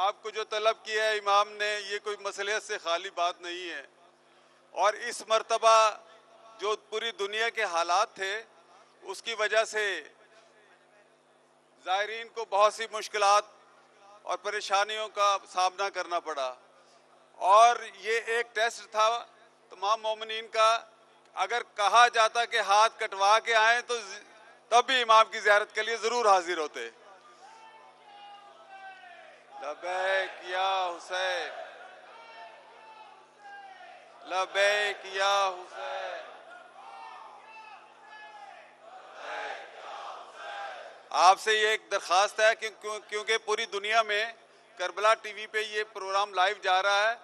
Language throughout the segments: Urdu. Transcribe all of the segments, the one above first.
آپ کو جو طلب کیا ہے امام نے یہ کوئی مصلحت سے خالی بات نہیں ہے، اور اس مرتبہ جو پوری دنیا کے حالات تھے اس کی وجہ سے زائرین کو بہت سی مشکلات اور پریشانیوں کا سامنا کرنا پڑا، اور یہ ایک ٹیسٹ تھا تمام مومنین کا. اگر کہا جاتا کہ ہاتھ کٹوا کے آئیں تو تب بھی امام کی زیارت کے لیے ضرور حاضر ہوتے. لبیک یا حسین، لبیک یا حسین. آپ سے یہ ایک درخواست ہے کہ کیونکہ پوری دنیا میں کربلا ٹی وی پہ یہ پروگرام لائیو جا رہا ہے،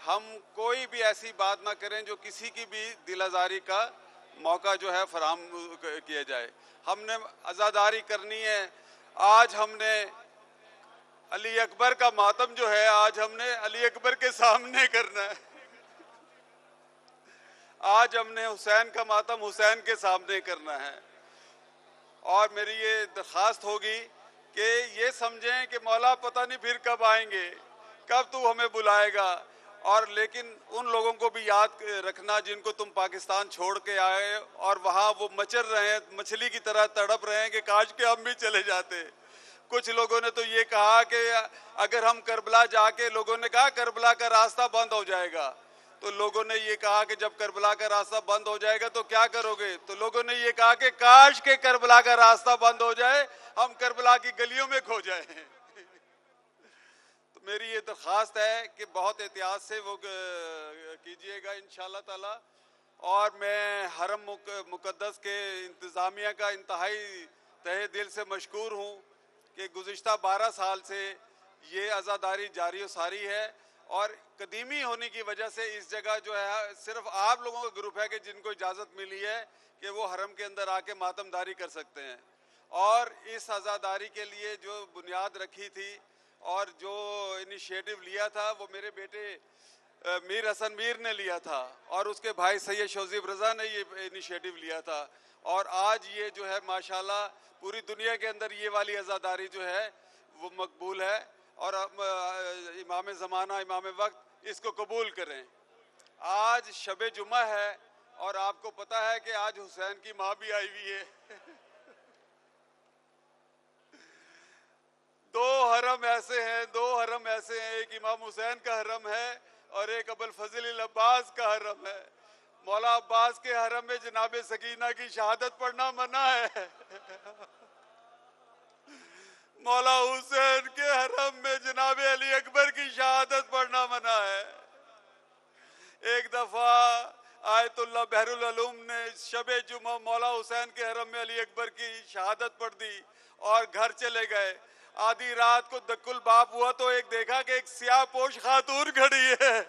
ہم کوئی بھی ایسی بات نہ کریں جو کسی کی بھی دل آزاری کا موقع جو ہے فراہم کیا جائے. ہم نے عزاداری کرنی ہے. آج ہم نے علی اکبر کا ماتم جو ہے آج ہم نے علی اکبر کے سامنے کرنا ہے. آج ہم نے حسین کا ماتم حسین کے سامنے کرنا ہے. اور میری یہ درخواست ہوگی کہ یہ سمجھیں کہ مولا پتہ نہیں پھر کب آئیں گے، کب تو ہمیں بلائے گا. اور لیکن ان لوگوں کو بھی یاد رکھنا جن کو تم پاکستان چھوڑ کے آئے اور وہاں وہ مچر رہے ہیں، مچھلی کی طرح تڑپ رہے ہیں کہ کاش کے ہم بھی چلے جاتے. کچھ لوگوں نے تو یہ کہا کہ اگر ہم کربلا جا کے، لوگوں نے کہا کربلا کا راستہ بند ہو جائے گا، تو لوگوں نے یہ کہا کہ جب کربلا کا راستہ بند ہو جائے گا تو کیا کرو گے؟ تو لوگوں نے یہ کہا کہ کاش کے کربلا کا راستہ بند ہو جائے، ہم کربلا کی گلیوں میں کھو جائیں. تو میری یہ درخواست ہے کہ بہت احتیاط سے وہ کیجئے گا انشاءاللہ تعالی. اور میں حرم مقدس کے انتظامیہ کا انتہائی تہہ دل سے مشکور ہوں کہ گزشتہ 12 سال سے یہ عزاداری جاری و ساری ہے، اور قدیمی ہونے کی وجہ سے اس جگہ جو ہے صرف آپ لوگوں کا گروپ ہے کہ جن کو اجازت ملی ہے کہ وہ حرم کے اندر آ کے ماتم داری کر سکتے ہیں. اور اس عزاداری کے لیے جو بنیاد رکھی تھی اور جو انیشیٹو لیا تھا وہ میرے بیٹے میر حسن میر نے لیا تھا، اور اس کے بھائی سید شوزیب رضا نے یہ انیشیٹو لیا تھا. اور آج یہ جو ہے ماشاءاللہ پوری دنیا کے اندر یہ والی عزاداری جو ہے وہ مقبول ہے، اور امام زمانہ امام وقت اس کو قبول کریں. آج شب جمعہ ہے اور آپ کو پتہ ہے کہ آج حسین کی ماں بھی آئی ہوئی ہے. دو حرم ایسے ہیں، ایک امام حسین کا حرم ہے اور ایک ابو الفضل العباس کا حرم ہے. مولا عباس کے حرم میں جناب سکینہ کی شہادت پڑھنا منع ہے. مولا حسین کے حرم میں جناب علی اکبر کی شہادت پڑھنا منع ہے. ایک دفعہ آیت اللہ بحر العلوم نے شب جمعہ مولا حسین کے حرم میں علی اکبر کی شہادت پڑھ دی اور گھر چلے گئے. آدھی رات کو دک الباب ہوا تو ایک دیکھا کہ ایک سیاہ پوش خاتون کھڑی ہے.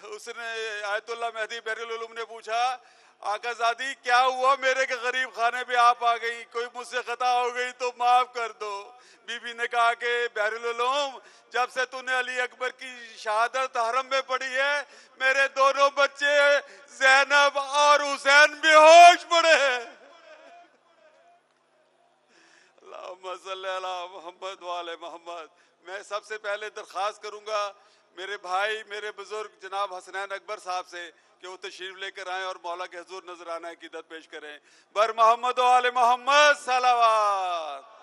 اس نے آیت اللہ مہدی بحر العلوم نے پوچھا آقا زادی کیا ہوا میرے کے غریب خانے پہ آپ آ گئی، کوئی مجھ سے خطا ہو گئی تو معاف کر دو. بی بی نے کہا کہ بحر العلوم جب سے تو نے علی اکبر کی شہادت حرم میں پڑھی ہے میرے دونوں بچے زینب اور حسین بے ہوش پڑے ہیں. اللہم صلی علی محمد وآل محمد. میں سب سے پہلے درخواست کروں گا میرے بھائی میرے بزرگ جناب حسنین اکبر صاحب سے کہ وہ تشریف لے کر آئیں اور مولا کے حضور نذرانہ عقیدت پیش کریں. بر محمد و آل محمد صلوات.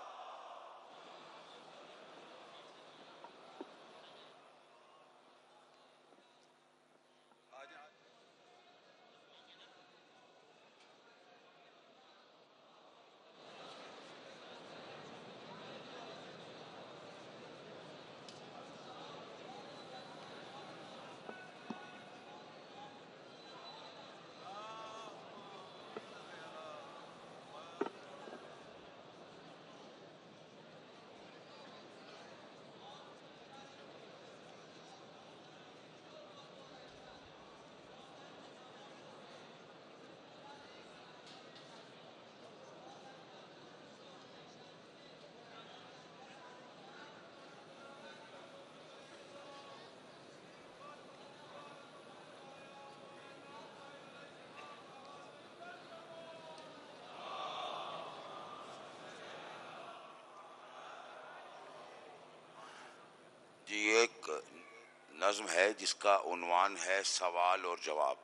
نظم ہے جس کا عنوان ہے سوال اور جواب.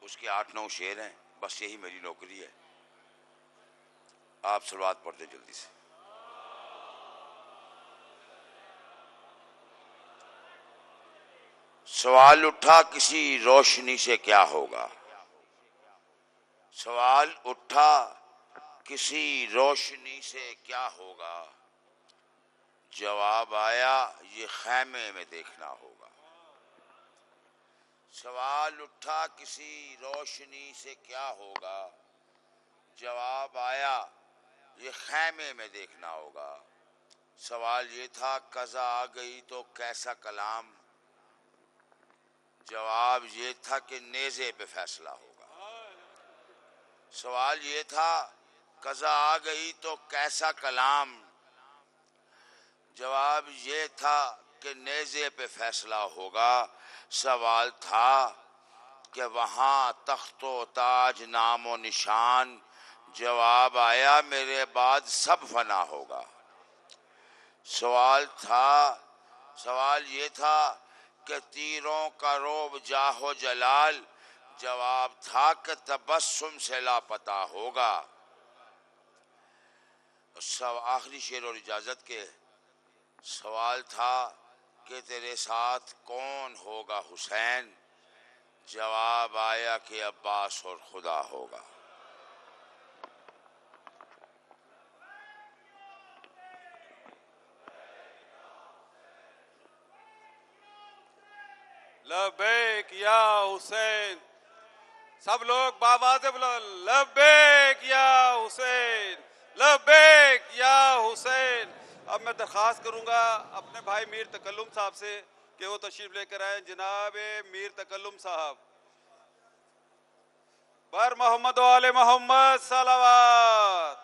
اس کے 8-9 شعر ہیں، بس یہی میری نوکری ہے. آپ صلوات پڑھ دیں جلدی سے. سوال اٹھا کسی روشنی سے کیا ہوگا، سوال اٹھا کسی روشنی سے کیا ہوگا، جواب آیا یہ خیمے میں دیکھنا ہوگا. سوال اٹھا کسی روشنی سے کیا ہوگا، جواب آیا یہ خیمے میں دیکھنا ہوگا. سوال یہ تھا قضا آ گئی تو کیسا کلام، جواب یہ تھا کہ نیزے پہ فیصلہ ہوگا. سوال یہ تھا قضا آ گئی تو کیسا کلام، جواب یہ تھا کہ نیزے پہ فیصلہ ہوگا. سوال تھا کہ وہاں تخت و تاج نام و نشان، جواب آیا میرے بعد سب فنا ہوگا. سوال یہ تھا کہ تیروں کا روب جاہ و جلال، جواب تھا کہ تبسم سے لاپتہ ہوگا. آخری شعر اور اجازت کے. سوال تھا کہ تیرے ساتھ کون ہوگا حسین، جواب آیا کہ عباس اور خدا ہوگا. لبیک یا حسین. سب لوگ بآواز بولو لبیک یا حسین، لبیک یا حسین. اب میں درخواست کروں گا اپنے بھائی میر تکلم صاحب سے کہ وہ تشریف لے کر آئیں. جناب میر تکلم صاحب. بر محمد و آل محمد صلوات.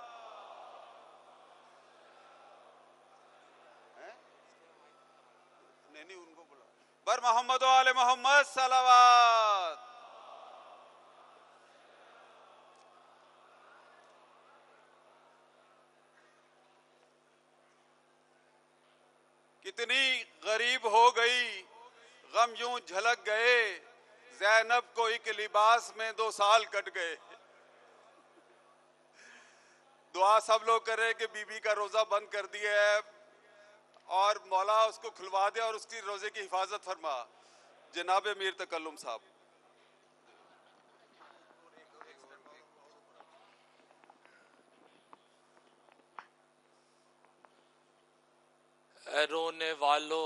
نہیں ان کو بلا. بر محمد و آل محمد صلوات. کتنی غریب ہو گئی غم یوں جھلک گئے، زینب کو ایک لباس میں 2 سال کٹ گئے. دعا سب لوگ کر رہے کہ بی بی کا روزہ بند کر دیا ہے اور مولا اس کو کھلوا دے اور اس کی روزے کی حفاظت فرما. جناب میر تکلم صاحب. اے رونے والو،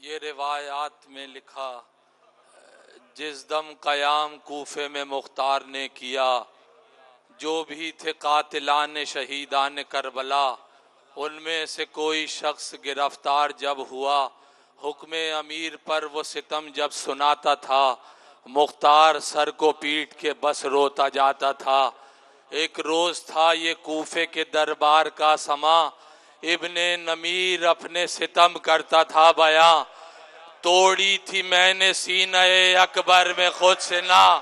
یہ روایات میں لکھا جس دم قیام کوفے میں مختار نے کیا، جو بھی تھے قاتلان شہیدان کربلا، ان میں سے کوئی شخص گرفتار جب ہوا، حکم امیر پر وہ ستم جب سناتا تھا، مختار سر کو پیٹ کے بس روتا جاتا تھا. ایک روز تھا یہ کوفے کے دربار کا سما، ابن نمیر اپنے ستم کرتا تھا بیاں، توڑی تھی میں نے سینہ اکبر میں خود سے نہ،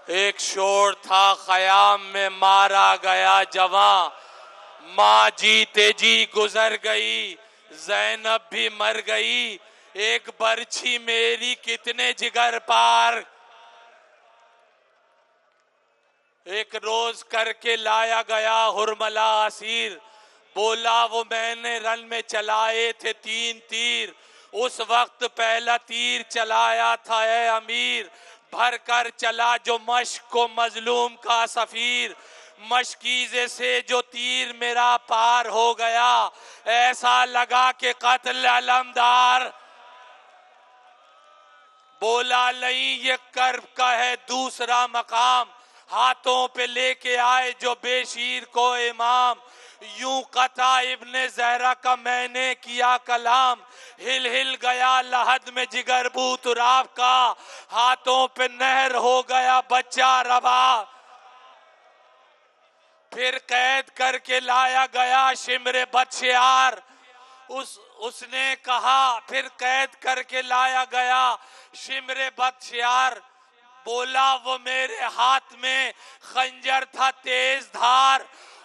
ایک شور تھا خیام میں مارا گیا جواں، ماں جیتے جی گزر گئی زینب بھی مر گئی، ایک برچھی میری کتنے جگر پار. ایک روز کر کے لایا گیا ہرملا اسیر، بولا وہ میں نے رن میں چلائے تھے 3 تیر، اس وقت پہلا تیر چلایا تھا اے امیر، بھر کر چلا جو مشک کو مظلوم کا سفیر، مشکیزے سے جو تیر میرا پار ہو گیا، ایسا لگا کہ قتل علمدار. بولا نہیں یہ کرب کا ہے دوسرا مقام، ہاتھوں پہ لے کے آئے جو بے شیر کو امام، یوں قطع ابن زہرا کا میں نے کیا کلام، ہل ہل گیا لحد میں جگر بو تراب کا، ہاتھوں پہ نہر ہو گیا بچہ ربا. پھر قید کر کے لایا گیا شمر بدشیار، اس نے کہا پھر قید کر کے لایا گیا شمر بدشیار، بولا وہ میرے ہاتھ میں خنجر تھا تیز دھار،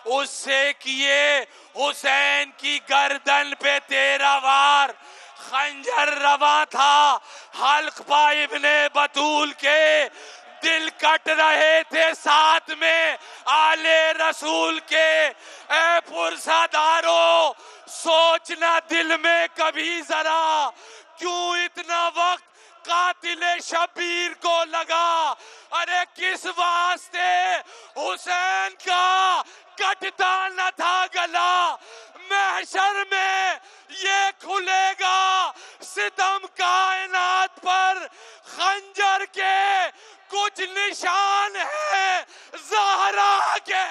اس سے کیے حسین کی گردن پہ تیرا وار، خنجر رواں تھا حلق پا ابن بطول کے، دل کٹ رہے تھے ساتھ میں آل رسول کے۔ اے پرسادارو سوچنا دل میں کبھی ذرا، کیوں اتنا وقت قاتل شبیر کو لگا؟ ارے کس واسطے حسین کا کٹتا نہ تھا گلا؟ محشر میں یہ کھلے گا ستم کائنات پر، خنجر کے کچھ نشان ہیں زہرا کے۔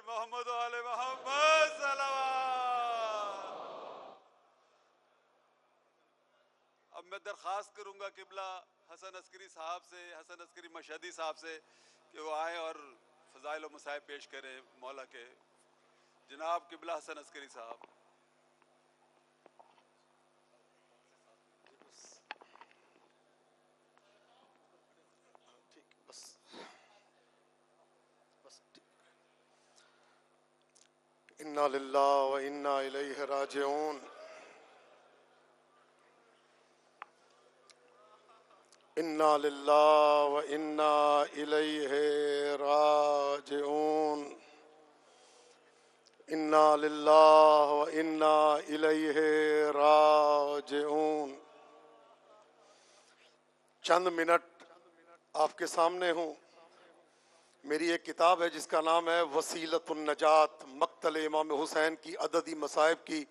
محمد و آل محمد صلوات۔ اب میں درخواست کروں گا قبلہ حسن عسکری صاحب سے، حسن عسکری مشہدی صاحب سے کہ وہ آئیں اور فضائل و مصائب پیش کریں مولا کے۔ جناب قبلہ حسن عسکری صاحب۔ انا للہ و انا الیہ راجعون۔ انا للہ و انا الیہ راجعون۔ انا للہ و انا الیہ راجعون۔ چند منٹ آپ کے سامنے ہوں۔ میری ایک کتاب ہے جس کا نام ہے وسیلۃ النجات، مقتل امام حسین کی عددی مصائب کی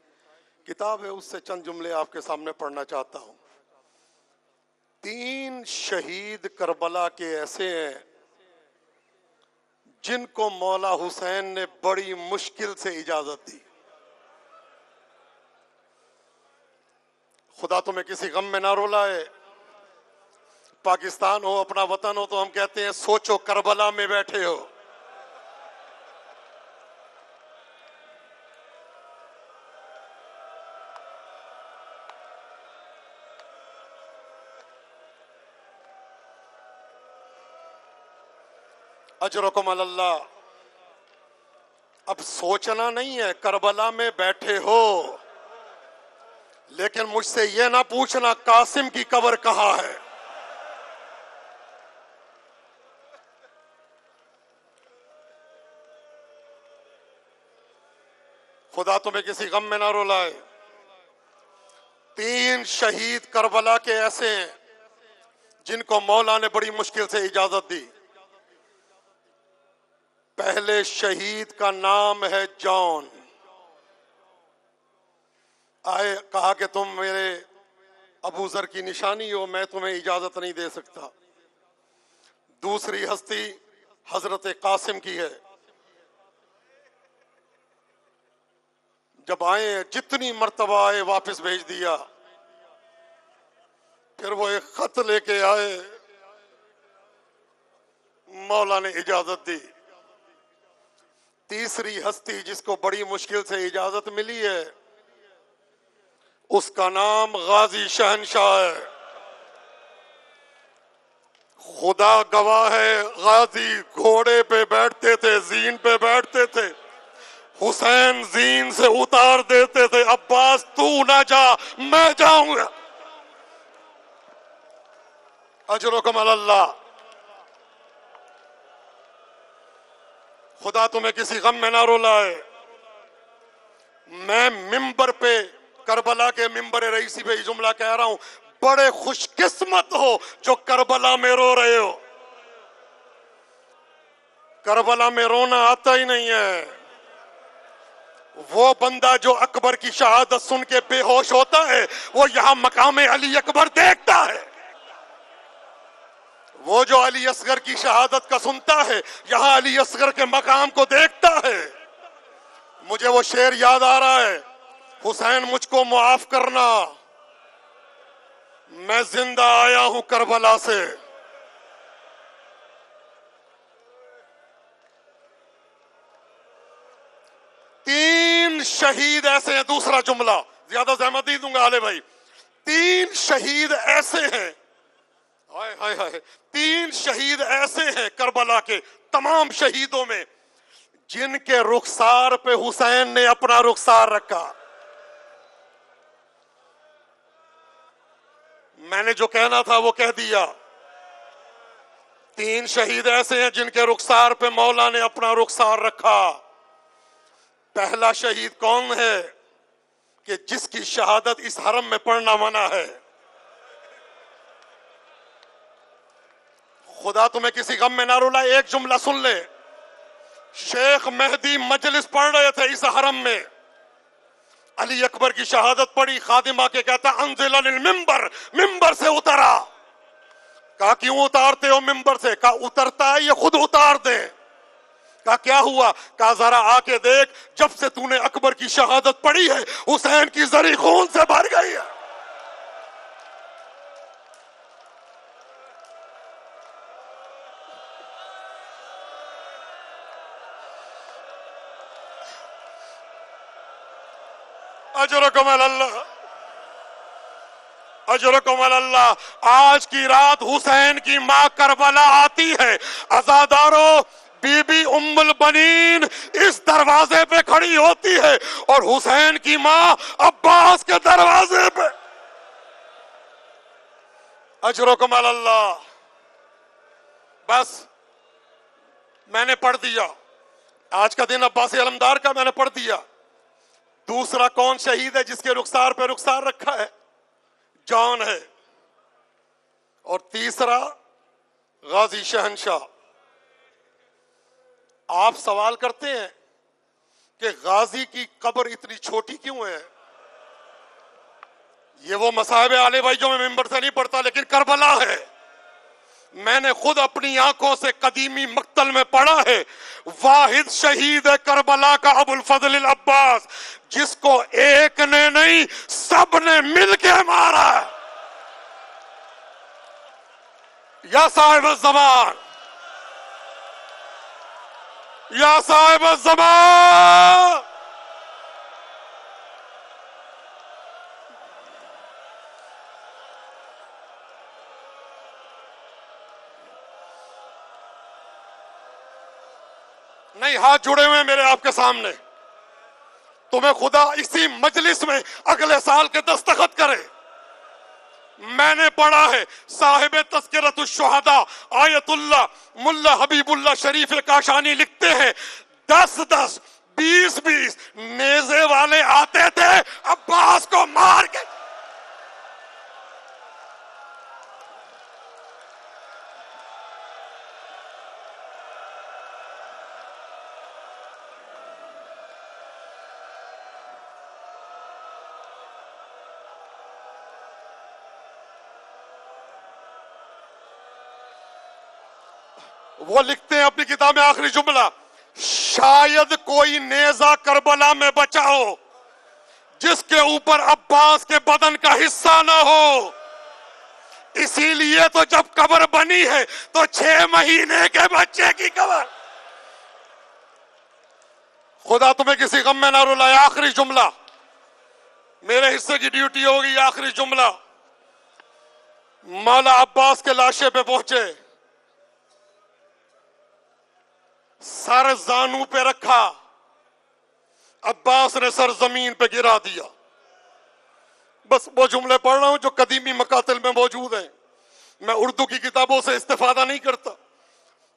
کتاب ہے، اس سے چند جملے آپ کے سامنے پڑھنا چاہتا ہوں۔ 3 شہید کربلا کے ایسے ہیں جن کو مولا حسین نے بڑی مشکل سے اجازت دی۔ خدا تمہیں کسی غم میں نہ رلائے۔ پاکستان ہو، اپنا وطن ہو تو ہم کہتے ہیں سوچو کربلا میں بیٹھے ہو۔ اجرکم علی اللہ۔ اب سوچنا نہیں ہے کربلا میں بیٹھے ہو، لیکن مجھ سے یہ نہ پوچھنا قاسم کی قبر کہاں ہے۔ خدا تمہیں کسی غم میں نہ رلائے۔ 3 شہید کربلا کے ایسے ہیں جن کو مولا نے بڑی مشکل سے اجازت دی۔ پہلے شہید کا نام ہے جان۔ آئے کہا کہ تم میرے ابو ذر کی نشانی ہو، میں تمہیں اجازت نہیں دے سکتا۔ دوسری ہستی حضرت قاسم کی ہے۔ جب آئے جتنی مرتبہ آئے واپس بھیج دیا، پھر وہ ایک خط لے کے آئے، مولا نے اجازت دی۔ تیسری ہستی جس کو بڑی مشکل سے اجازت ملی ہے، اس کا نام غازی شہنشاہ ہے۔ خدا گواہ ہے، غازی گھوڑے پہ بیٹھتے تھے، زین پہ بیٹھتے تھے، حسین زین سے اتار دیتے تھے، عباس تو نہ جا میں جاؤں گا۔ اجرکم علی اللہ۔ خدا تمہیں کسی غم میں نہ رلائے۔ میں ممبر پہ، کربلا کے ممبر رئیسی پہ یہ جملہ کہہ رہا ہوں، بڑے خوش قسمت ہو جو کربلا میں رو رہے ہو۔ کربلا میں رونا آتا ہی نہیں ہے۔ وہ بندہ جو اکبر کی شہادت سن کے بے ہوش ہوتا ہے، وہ یہاں مقام علی اکبر دیکھتا ہے۔ وہ جو علی اصغر کی شہادت کا سنتا ہے، یہاں علی اصغر کے مقام کو دیکھتا ہے۔ مجھے وہ شعر یاد آ رہا ہے، حسین مجھ کو معاف کرنا، میں زندہ آیا ہوں کربلا سے۔ تین شہید ایسے ہیں، دوسرا جملہ زیادہ زحمت نہیں دوں گا علی بھائی، تین شہید ایسے ہیں، ہائے ہائے ہائے، تین شہید ایسے ہیں کربلا کے تمام شہیدوں میں جن کے رخسار پہ حسین نے اپنا رخسار رکھا۔ میں نے جو کہنا تھا وہ کہہ دیا۔ تین شہید ایسے ہیں جن کے رخسار پہ مولا نے اپنا رخسار رکھا۔ پہلا شہید کون ہے؟ کہ جس کی شہادت اس حرم میں پڑھنا منع ہے۔ خدا تمہیں کسی غم میں نہ رلائے، ایک جملہ سن لے۔ شیخ مہدی مجلس پڑھ رہے تھے اس حرم میں، علی اکبر کی شہادت پڑھی، خادم آ کے کہتا انزل المنبر، ممبر سے اترا۔ کہا کیوں اتارتے ہو ممبر سے؟ کہا اترتا ہے یہ خود اتار دے۔ کہا کیا ہوا؟ کہا ذرا آ کے دیکھ، جب سے تو نے اکبر کی شہادت پڑھی ہے حسین کی زری خون سے بھر گئی ہے۔ اجرکم اللہ، اجرکم اللہ۔ آج کی رات حسین کی ماں کربلا آتی ہے، عزادارو، بی بی ام البنین اس دروازے پہ کھڑی ہوتی ہے اور حسین کی ماں عباس کے دروازے پہ۔ اجرکم اللہ۔ بس میں نے پڑھ دیا، آج کا دن عباس علمدار کا میں نے پڑھ دیا۔ دوسرا کون شہید ہے جس کے رخسار پہ رخسار رکھا ہے؟ جان ہے۔ اور تیسرا غازی شہنشاہ۔ آپ سوال کرتے ہیں کہ غازی کی قبر اتنی چھوٹی کیوں ہے؟ یہ وہ مصائب آلے بھائی جو میں ممبر سے نہیں پڑھتا، لیکن کربلا ہے۔ میں نے خود اپنی آنکھوں سے قدیمی مقتل میں پڑھا ہے، واحد شہید ہے کربلا کا ابو الفضل العباس، جس کو ایک نے نہیں سب نے مل کے مارا ہے۔ یا صاحب الزمان، یا صاحب الزمان۔ نہیں، ہاتھ جڑے ہوئے میرے آپ کے سامنے، تمہیں خدا اسی مجلس میں اگلے سال کے دستخط کرے۔ میں نے پڑھا ہے صاحب تذکرۃ الشہداء آیت اللہ ملا حبیب اللہ شریف کاشانی لکھتے ہیں 10-10 20-20 نیزے والے آتے تھے عباس کو مار کے۔ وہ لکھتے ہیں اپنی کتاب میں آخری جملہ، شاید کوئی نیزہ کربلا میں بچا ہو جس کے اوپر عباس کے بدن کا حصہ نہ ہو، اسی لیے تو جب قبر بنی ہے تو 6 مہینے کے بچے کی قبر۔ خدا تمہیں کسی غم میں نہ رلائے۔ آخری جملہ، میرے حصے کی ڈیوٹی ہوگی، آخری جملہ۔ مولا عباس کے لاشے پہ پہنچے، سر زانو پہ رکھا، عباس نے سر زمین پہ گرا دیا۔ بس وہ جملے پڑھ رہا ہوں جو قدیمی مقاتل میں موجود ہیں، میں اردو کی کتابوں سے استفادہ نہیں کرتا۔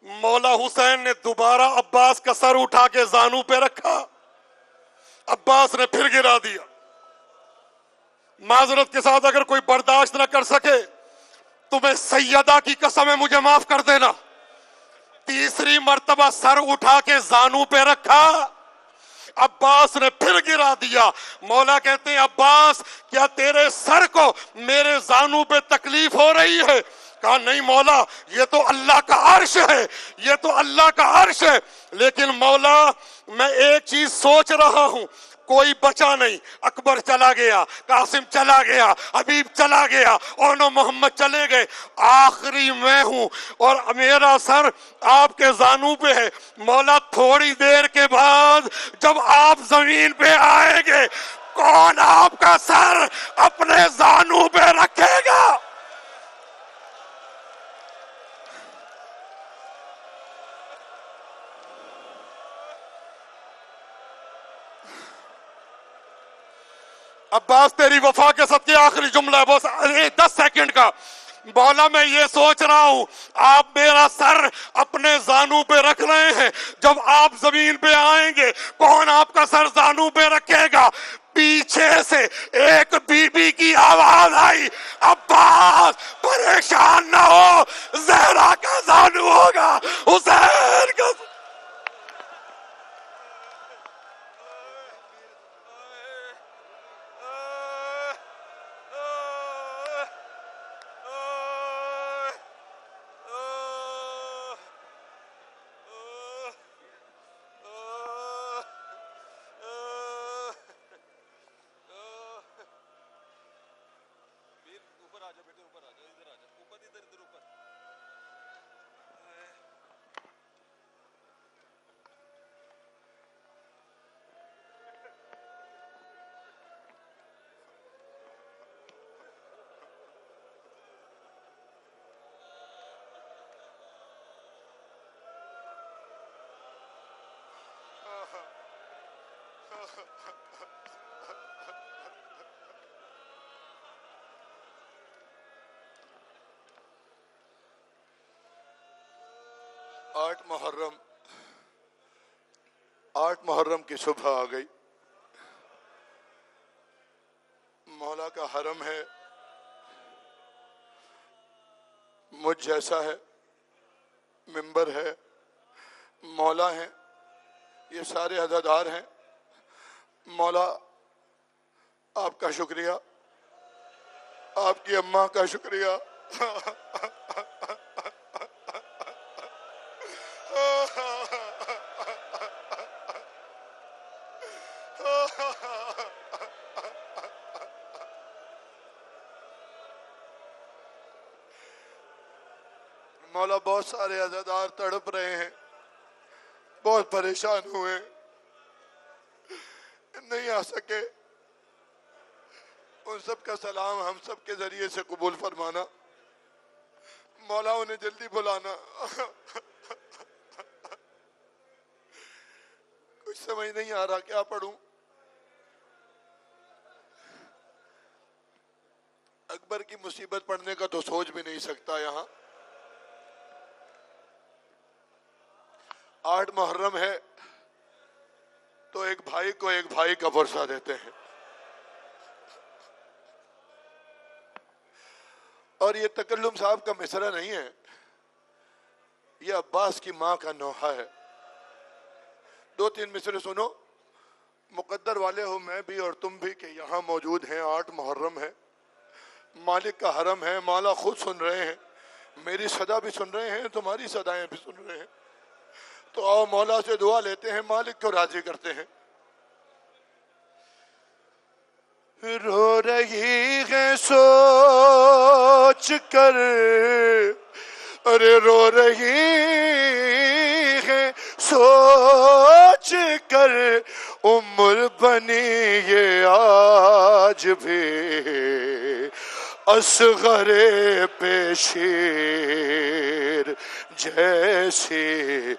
مولا حسین نے دوبارہ عباس کا سر اٹھا کے زانو پہ رکھا، عباس نے پھر گرا دیا۔ معذرت کے ساتھ اگر کوئی برداشت نہ کر سکے تو میں سیدہ کی قسم ہے مجھے معاف کر دینا، تیسری مرتبہ سر اٹھا کے زانو پہ رکھا، عباس نے پھر گرا دیا۔ مولا کہتے ہیں عباس کیا تیرے سر کو میرے زانو پہ تکلیف ہو رہی ہے؟ کہا نہیں مولا، یہ تو اللہ کا عرش ہے، یہ تو اللہ کا عرش ہے، لیکن مولا میں ایک چیز سوچ رہا ہوں، کوئی بچا نہیں. اکبر چلا گیا, قاسم چلا گیا, حبیب چلا گیا, اونو محمد چلے گئے, آخری میں ہوں اور میرا سر آپ کے زانو پہ ہے. مولا تھوڑی دیر کے بعد جب آپ زمین پہ آئیں گے کون آپ کا سر اپنے زانو پہ رکھے گا؟ عباس تیری وفا کے صدقے آخری جملہ ہے بس 10 سیکنڈ کا. مولا میں یہ سوچ رہا ہوں آپ میرا سر اپنے زانو پہ رکھ رہے ہیں, جب آپ زمین پہ آئیں گے کون آپ کا سر زانو پہ رکھے گا؟ پیچھے سے ایک بی بی کی آواز آئی, عباس پریشان نہ ہو, زہرا کا زانو ہوگا, حسین کا. آٹھ محرم کی صبح آ گئی. مولا کا حرم ہے, مجھ جیسا ہے, منبر ہے, مولا ہیں, یہ سارے عزادار ہیں. مولا آپ کا شکریہ, آپ کی اماں کا شکریہ, مولا بہت سارے عزادار تڑپ رہے ہیں, بہت پریشان ہوئے, نہیں آ سکے. ان سب کا سلام ہم سب کے ذریعے سے قبول فرمانا. مولا انہیں جلدی بلانا. کچھ سمجھ نہیں آ رہا کیا پڑھوں. اکبر کی مصیبت پڑھنے کا تو سوچ بھی نہیں سکتا. یہاں 8 محرم ہے تو ایک بھائی کو ایک بھائی کا ورثہ دیتے ہیں, اور یہ تکلم صاحب کا مصرع نہیں ہے, یہ عباس کی ماں کا نوحہ ہے. 2-3 مصرے سنو. مقدر والے ہو میں بھی اور تم بھی کہ یہاں موجود ہیں. 8 محرم ہے, مالک کا حرم ہے, مولا خود سن رہے ہیں, میری صدا بھی سن رہے ہیں, تمہاری صدائیں بھی سن رہے ہیں. تو آؤ مولا سے دعا لیتے ہیں, مالک کو راضی کرتے ہیں. رو رہی ہے سوچ کر, ارے رو رہی ہے سوچ کر, عمر بنی یہ آج بھی اصغر بے شیر جیسی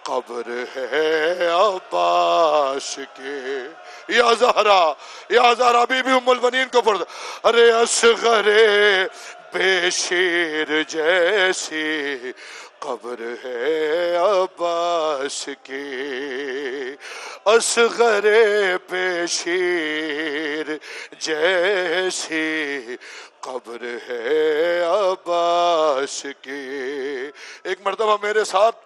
قبر ہے عباس کے. یا زہرا بی بی ام البنین کو پڑھ. ارے اصغر بے شیر جیسی قبر ہے عباس کی, اصغر بے شیر جیسی قبر ہے عباس کی. ایک مرتبہ میرے ساتھ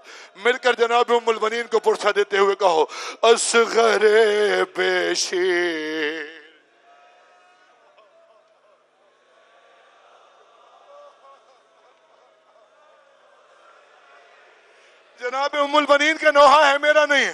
مل کر جناب ام البنین کو پرسہ دیتے ہوئے کہو, اصغر بے شیر. جناب ام البنین کا نوحہ ہے, میرا نہیں ہے.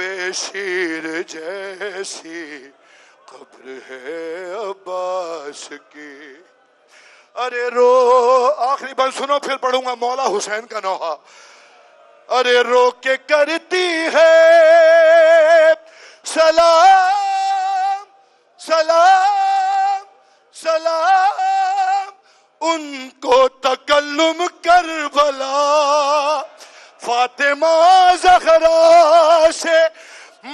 بے شیر جیسی قبر ہے عباس کی. ارے رو، آخری بند سنو پھر پڑھوں گا مولا حسین کا نوحہ. ارے رو کے کرتی ہے سلام سلام سلام ان کو تکلم کربلا، فاطمہ زہرا سے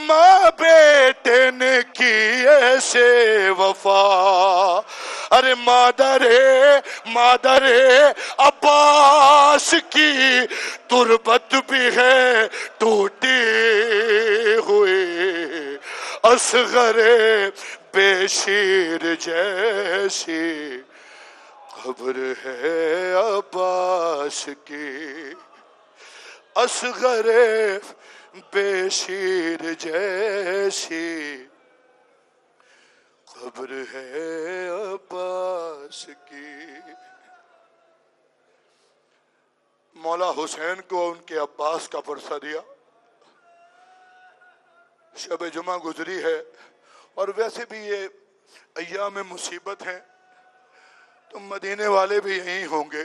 ماں بیٹے نے کی ایسے وفا. ارے مادر عباس کی تربت بھی ہے ٹوٹی ہوئی، اصغر بے شیر جیسی قبر ہے عباس کی، اصغر بے شیر جیسی قبر ہے عباس کی. مولا حسین کو ان کے عباس کا ورثہ دیا. شب جمعہ گزری ہے اور ویسے بھی یہ ایام مصیبت ہیں تو مدینے والے بھی یہیں ہوں گے،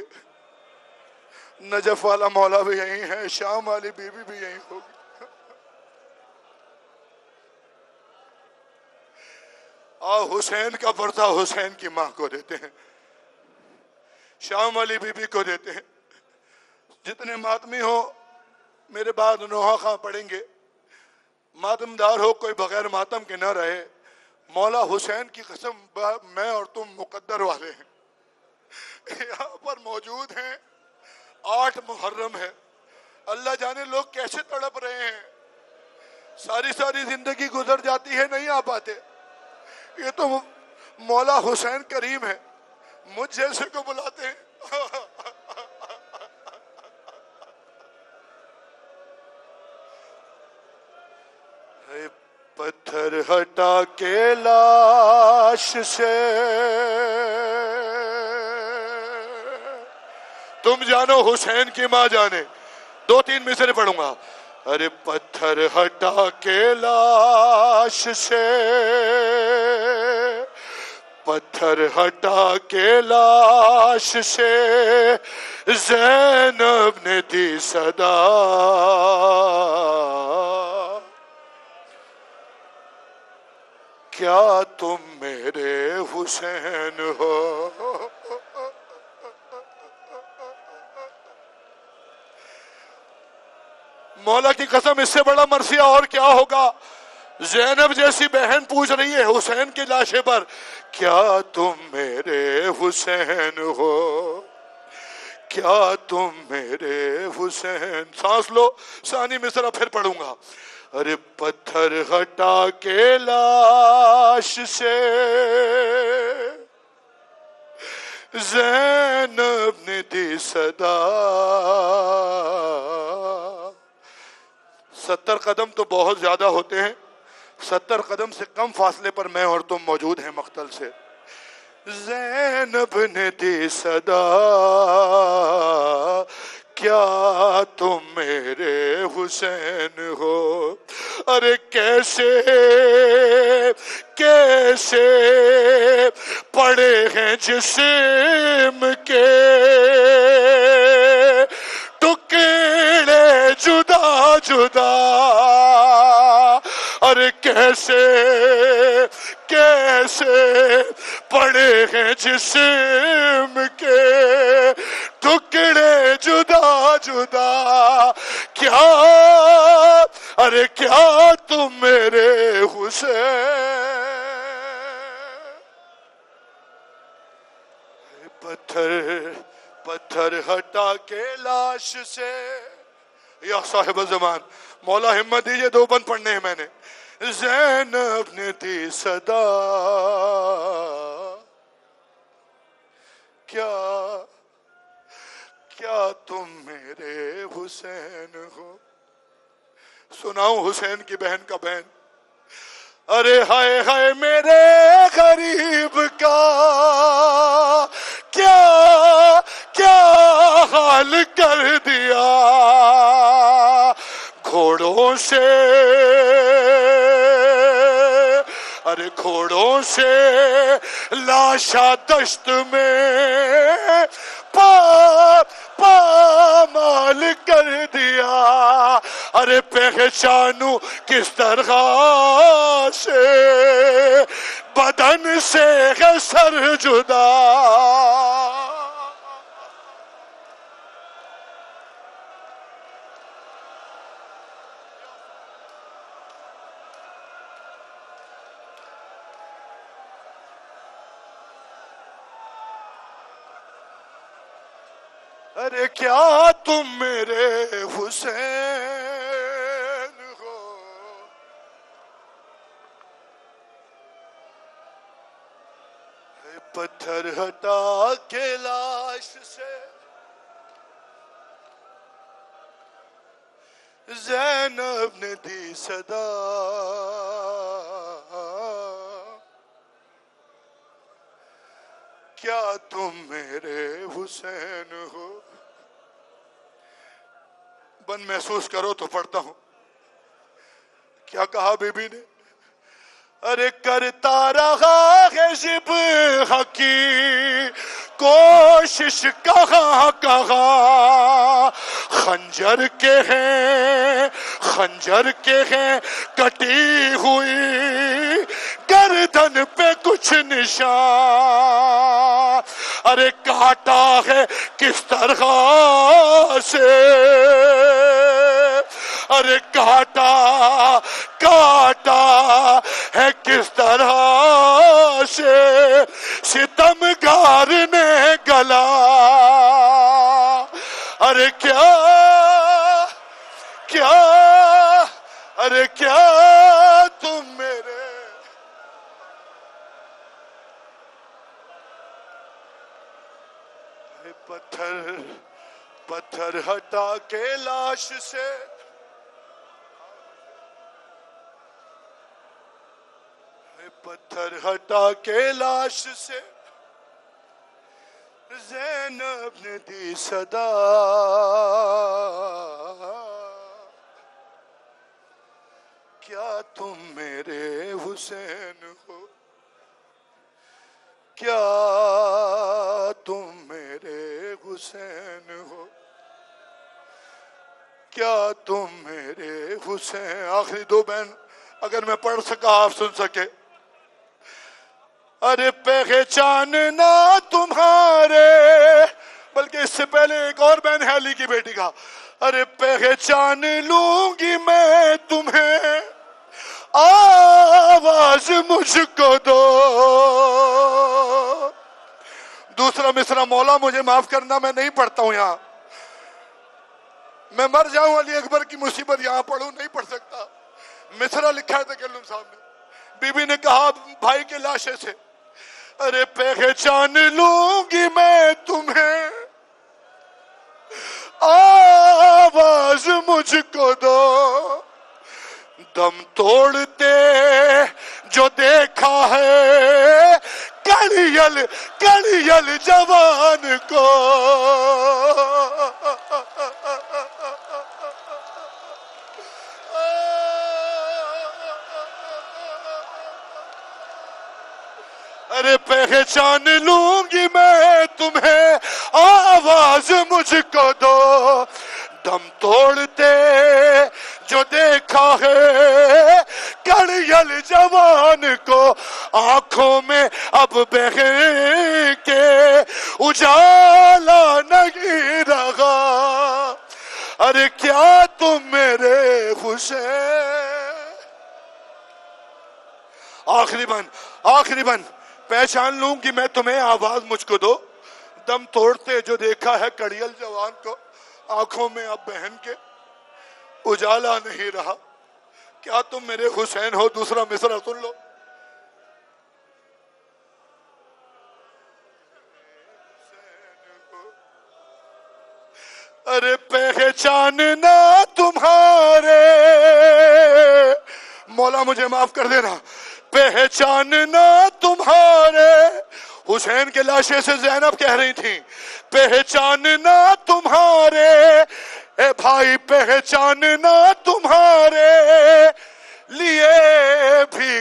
نجف والا مولا بھی یہیں ہے، شام والی بیوی بھی یہیں ہوگی. حسین کا ورثہ حسین کی ماں کو دیتے ہیں، شام والی بیوی کو دیتے ہیں. جتنے ماتمی ہو میرے بعد نوحہ خواں پڑھیں گے، ماتم دار ہو کوئی بغیر ماتم کے نہ رہے. مولا حسین کی قسم میں اور تم مقدر والے ہیں، یہاں پر موجود ہیں. 8 محرم ہے، اللہ جانے لوگ کیسے تڑپ رہے ہیں، ساری زندگی گزر جاتی ہے نہیں آ پاتے. یہ تو مولا حسین کریم ہے، مجھ جیسے کو بلاتے ہیں. پتھر ہٹا کے لاش سے تم جانو حسین کی ماں جانے. 2-3 مصرے پڑھوں گا. ارے پتھر ہٹا کے لاش سے، پتھر ہٹا کے لاش سے زینب نے دی صدا، کیا تم میرے حسین ہو. مولا کی قسم اس سے بڑا مرثیہ اور کیا ہوگا. زینب جیسی بہن پوچھ رہی ہے حسین کی لاشے پر، کیا تم میرے حسین ہو، کیا تم میرے حسین. سانس لو، ثانی مصرع پھر پڑھوں گا. ارے پتھر ہٹا کے لاش سے زینب نے دی صدا. 70 قدم تو بہت زیادہ ہوتے ہیں، 70 قدم سے کم فاصلے پر میں اور تم موجود ہیں مقتل سے. زینب نے دی صدا، کیا تم میرے حسین ہو. ارے کیسے پڑے ہیں جسم کے ٹکڑے جدا جدا. ارے کیسے پڑے ہیں جسم کے ٹکڑے جدا جدا. کیا تم میرے حسین. پتھر ہٹا کے لاش سے. یا صاحب زمان مولا ہمت دیجئے، 2 بند پڑھنے ہیں میں نے. زینب نے دی صدا، کیا تم میرے حسین ہو. سناؤں حسین کی بہن کا بہن. ارے ہائے ہائے میرے غریب کا کیا حال کر دیا. گھوڑوں سے ارے گھوڑوں سے لاشا دشت میں پامال کر دیا. ارے پہچانوں کس طرح سے بدن سے ہے سر جدا. ارے کیا تم میرے حسین ہو, پتھر ہٹا کے لاش سے زینب نے دی صدا. کیا تم میرے حسین ہو. بن محسوس کرو تو پڑھتا ہوں. کیا کہا بی بی نے؟ ارے کرتا رہا ہے ذبح کی کوشش کہاں کہاں, خنجر کے ہیں کٹی ہوئی گردن پہ کچھ نشان. ارے کاٹا ہے کس طرح سے, ارے کاٹا ہے کس طرح سے ستمگار نے گلا. ارے ارے کیا تم میرے پتھر ہٹا کے لاش سے پتھر ہٹا کے لاش سے زینب نے دی صدا. کیا تم میرے حسین ہو, کیا تم میرے حسین ہو, کیا تم میرے حسین. آخری دو بین اگر میں پڑھ سکا آپ سن سکے. ارے پہچاننا تمہارے, بلکہ اس سے پہلے ایک اور بہن ہے علی کی بیٹی کا. ارے پہچان لوں گی میں تمہیں, آواز مجھ کو دو. دوسرا مصرع مولا مجھے معاف کرنا, میں نہیں پڑھتا ہوں یہاں. میں مر جاؤں علی اکبر کی مصیبت یہاں پڑھوں, نہیں پڑھ سکتا. مصرع لکھا ہے تکلم صاحب نے. بی بی نے کہا بھائی کے لاشے سے, ارے پہچان لوں گی میں تمہیں, آواز مجھ کو دو. دم توڑتے جو دیکھا ہے کڑیل جوان کو, ارے پہچان لوں گی میں تمہیں, آواز مجھ کو دو. دم توڑتے جو دیکھا ہے کڑیل جوان کو, آنکھوں میں اب بہن کے اجالا نہیں رہا. ارے کیا تم میرے حسین. آخری بن پہچان لوں گی میں تمہیں, آواز مجھ کو دو. دم توڑتے جو دیکھا ہے کڑیل جوان کو, آنکھوں میں اب بہن کے اجالا نہیں رہا. کیا تم میرے حسین ہو. دوسرا مصرع سن لو. ارے پہچاننا تمہارے, مولا مجھے معاف کر دینا, پہچاننا تمہارے. حسین کے لاشے سے زینب کہہ رہی تھی پہچاننا تمہارے, اے بھائی پہچاننا تمہارے لیے بھی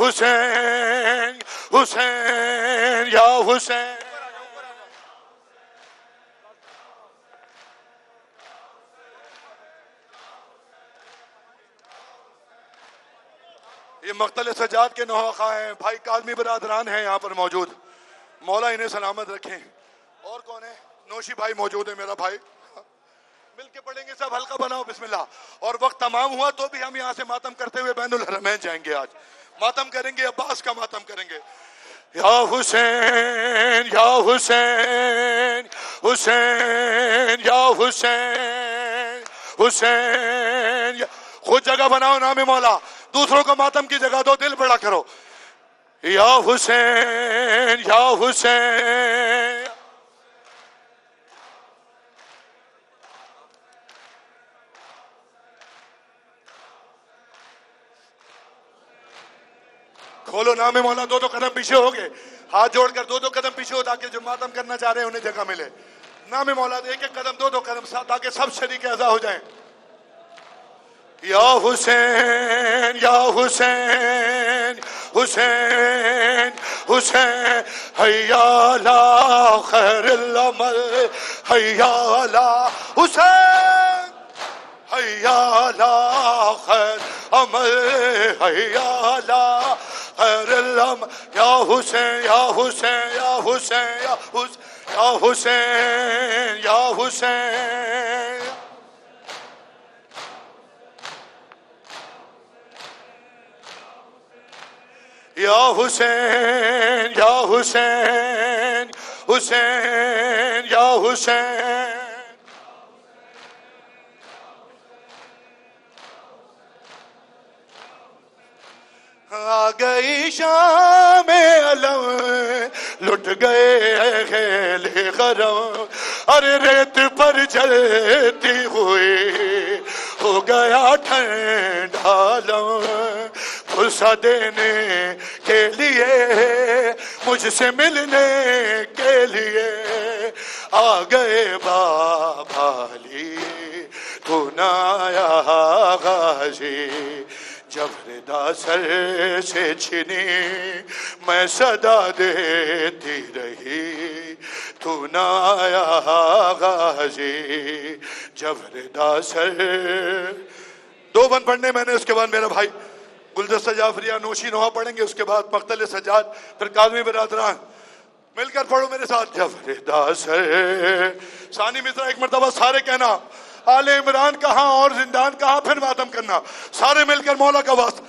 حسین حسین یا حسین. یہ مقتل سجاد کے نوحہ ہیں، بھائی کاظمی برادران ہیں یہاں پر موجود، مولا انہیں سلامت رکھیں. اور کون ہے؟ نوشی بھائی موجود ہے میرا بھائی، مل کے پڑھیں گے سب، حلقہ بناؤ بسم اللہ. اور وقت تمام ہوا تو بھی ہم یہاں سے ماتم کرتے ہوئے بین الحرمین جائیں گے. آج ماتم کریں گے، عباس کا ماتم کریں گے. یا حسین یا حسین حسین یا حسین حسین یا. خود جگہ بناؤ نام مولا، دوسروں کو ماتم کی جگہ دو، دل بڑا کرو. یا حسین یا حسین. کھولو نام مولا، دو قدم پیچھے ہو گئے، ہاتھ جوڑ کر دو قدم پیچھے ہو تاکہ جو ماتم کرنا چاہ رہے ہیں انہیں جگہ ملے. نام مولا ایک ایک قدم، دو قدم ساتھ تاکہ سب شریک اعضا ہو جائیں. یا حسین یا حسین حسین حسین حیا علی خیر العمل حیا علی حسین حیا علی خیر عمل حیا علی خیر العمل. یا حسین یا حسین یا حسین یا حسین یا حسین. یا حسین یا حسین حسین یا حسین. آ گئی شام علم لٹ گئے خیل غرم، ارے ریت پر جلتی ہوئی ہو گیا ٹھنڈا لم. پھلسا دینے کے لیے مجھ سے ملنے کے لیے آ گئے بابا علی، تو نہ آیا غازی. جب ردا سر سے چھنی میں صدا دیتی رہی، تو نہ آیا غازی. جب ردا سر. دو بند پڑھنے میں نے، اس کے بعد میرا بھائی گلدستہ جعفریہ نوشی نوحہ پڑھیں گے، اس کے بعد مقتل سجاد، پھر کاظمی برادران. مل کر پڑھو میرے ساتھ. جب ردا سر. ثانی مصرع ایک مرتبہ سارے کہنا، آل عمران کہاں اور زندان کہاں، پھر ماتم کرنا سارے مل کر مولا کا واسطہ.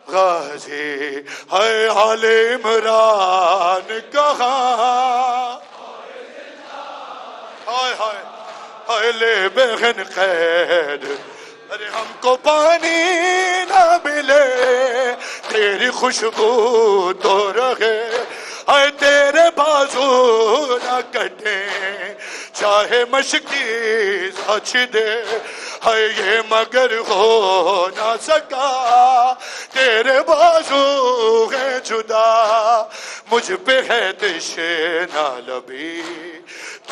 غازی ہے آل عمران کہاں، ہائے ہائے ہائے لے بغن قید. ارے ہم کو پانی نہ ملے تیری خوشبو تو رہے، اے تیرے بازو نہ کٹے چاہے مشکی سچ دے. ہے یہ مگر ہو نہ سکا تیرے بازو ہے جدا، مجھ پہ ہے تشنہ لبی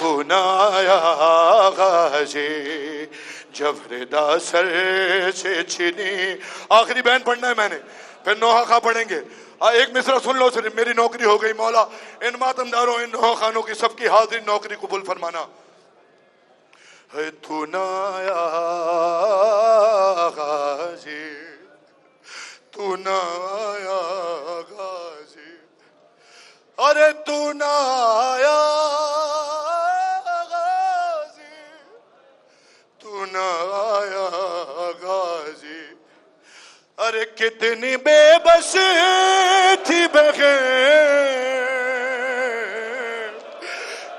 تو نہ آیا غازی. جب ردا سر سے چھنی. آخری بین پڑھنا ہے میں نے، پھر نوحہ خواہ پڑھیں گے. ایک مصرع سن لو صرف. میری نوکری ہو گئی مولا، ان ماتمداروں ان نوحہ خانوں کی سب کی حاضری نوکری قبول فرمانا. ہے تو نہ آیا غازی، تو نہ آیا غازی، ارے تو نہ آیا غازی، تو نہ آیا غازی. ارے کتنی بے بس تھی بغیر،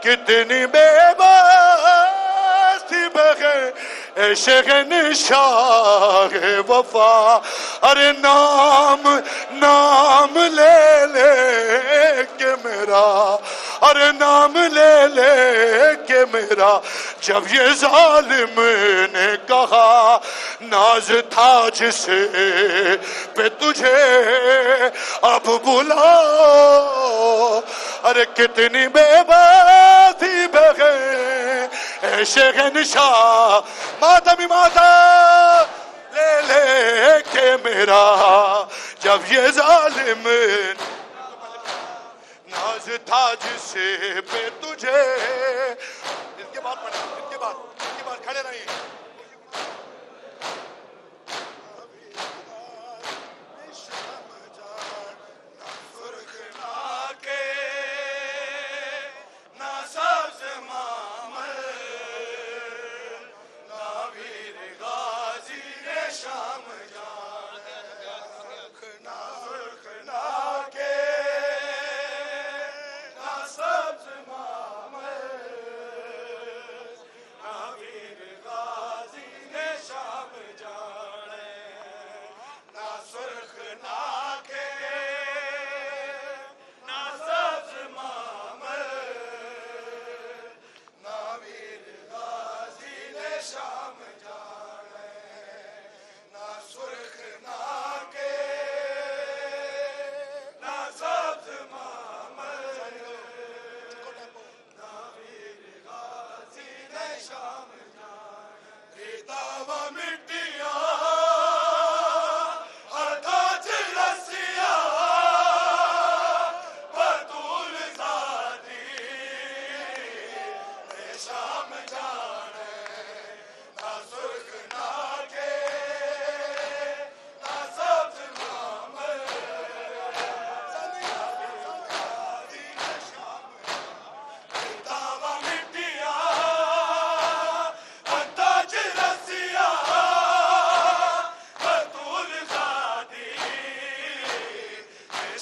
کتنی بے بس تھی بغیر اے شہنشاہ وفا. ارے نام نام لے لے کے میرا، ارے نام لے لے کے میرا. جب یہ ظالم نے کہا ناز تھا جس پہ تجھے اب بلاؤ. ارے کتنی بے باتی بغیر اے شہنشاہ. ماتمی ماتا لے لے کے میرا. جب یہ ظالم ناز تھا جس پہ تجھے. اس کے بعد پڑھیں، اس کے بعد کھڑے رہیے.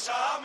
شام